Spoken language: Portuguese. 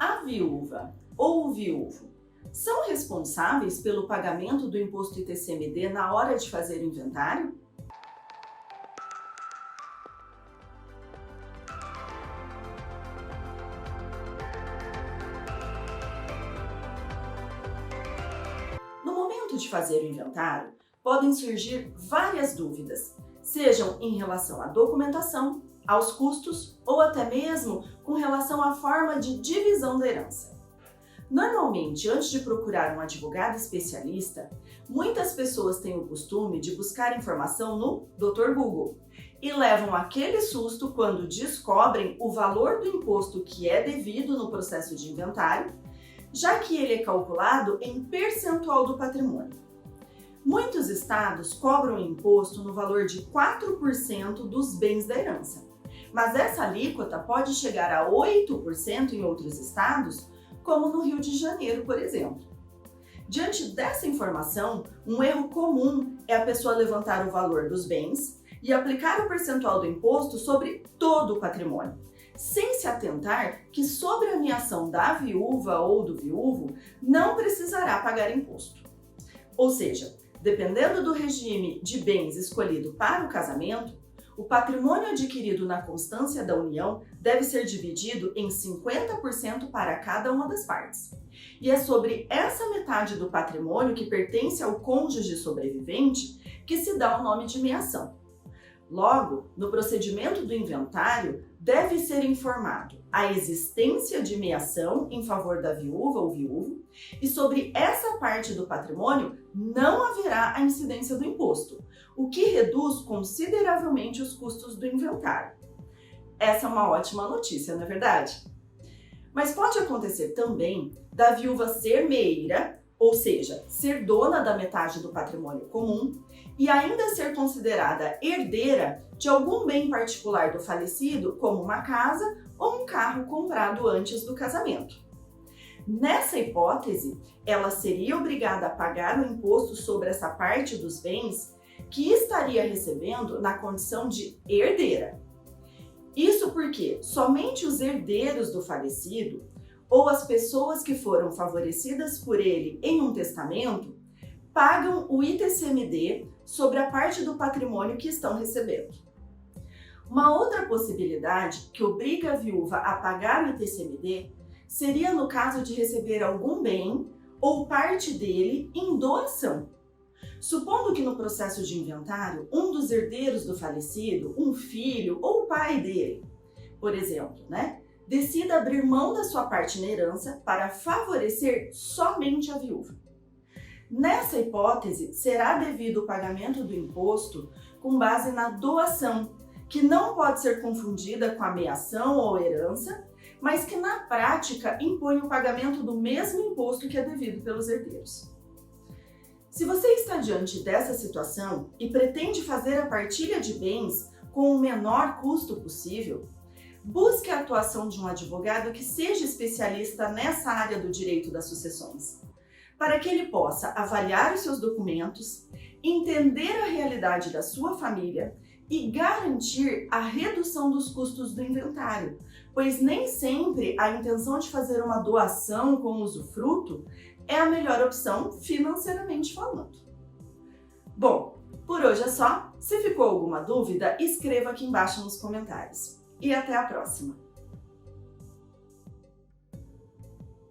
A viúva ou o viúvo são responsáveis pelo pagamento do imposto ITCMD na hora de fazer o inventário? No momento de fazer o inventário, podem surgir várias dúvidas, sejam em relação à documentação, aos custos ou até mesmo com relação à forma de divisão da herança. Normalmente, antes de procurar um advogado especialista, muitas pessoas têm o costume de buscar informação no Dr. Google e levam aquele susto quando descobrem o valor do imposto que é devido no processo de inventário, já que ele é calculado em percentual do patrimônio. Muitos estados cobram imposto no valor de 4% dos bens da herança, mas essa alíquota pode chegar a 8% em outros estados, como no Rio de Janeiro, por exemplo. Diante dessa informação, um erro comum é a pessoa levantar o valor dos bens e aplicar o percentual do imposto sobre todo o patrimônio, sem se atentar que sobre a meação da viúva ou do viúvo não precisará pagar imposto. Ou seja, dependendo do regime de bens escolhido para o casamento, o patrimônio adquirido na constância da união deve ser dividido em 50% para cada uma das partes. E é sobre essa metade do patrimônio que pertence ao cônjuge sobrevivente que se dá o nome de meação. Logo, no procedimento do inventário, deve ser informado a existência de meação em favor da viúva ou viúvo, e sobre essa parte do patrimônio não haverá a incidência do imposto, o que reduz consideravelmente os custos do inventário. Essa é uma ótima notícia, não é verdade? Mas pode acontecer também da viúva ser meeira, ou seja, ser dona da metade do patrimônio comum, e ainda ser considerada herdeira de algum bem particular do falecido, como uma casa ou um carro comprado antes do casamento. Nessa hipótese, ela seria obrigada a pagar o imposto sobre essa parte dos bens que estaria recebendo na condição de herdeira. Isso porque somente os herdeiros do falecido ou as pessoas que foram favorecidas por ele em um testamento pagam o ITCMD sobre a parte do patrimônio que estão recebendo. Uma outra possibilidade que obriga a viúva a pagar o ITCMD seria no caso de receber algum bem ou parte dele em doação. Supondo que no processo de inventário, um dos herdeiros do falecido, um filho ou o pai dele, por exemplo, decida abrir mão da sua parte na herança para favorecer somente a viúva. Nessa hipótese, será devido o pagamento do imposto com base na doação, que não pode ser confundida com a meação ou herança, mas que na prática impõe o pagamento do mesmo imposto que é devido pelos herdeiros. Se você está diante dessa situação e pretende fazer a partilha de bens com o menor custo possível, busque a atuação de um advogado que seja especialista nessa área do direito das sucessões, para que ele possa avaliar os seus documentos, entender a realidade da sua família e garantir a redução dos custos do inventário, pois nem sempre a intenção de fazer uma doação com usufruto é a melhor opção financeiramente falando. Bom, por hoje é só. Se ficou alguma dúvida, escreva aqui embaixo nos comentários. E até a próxima!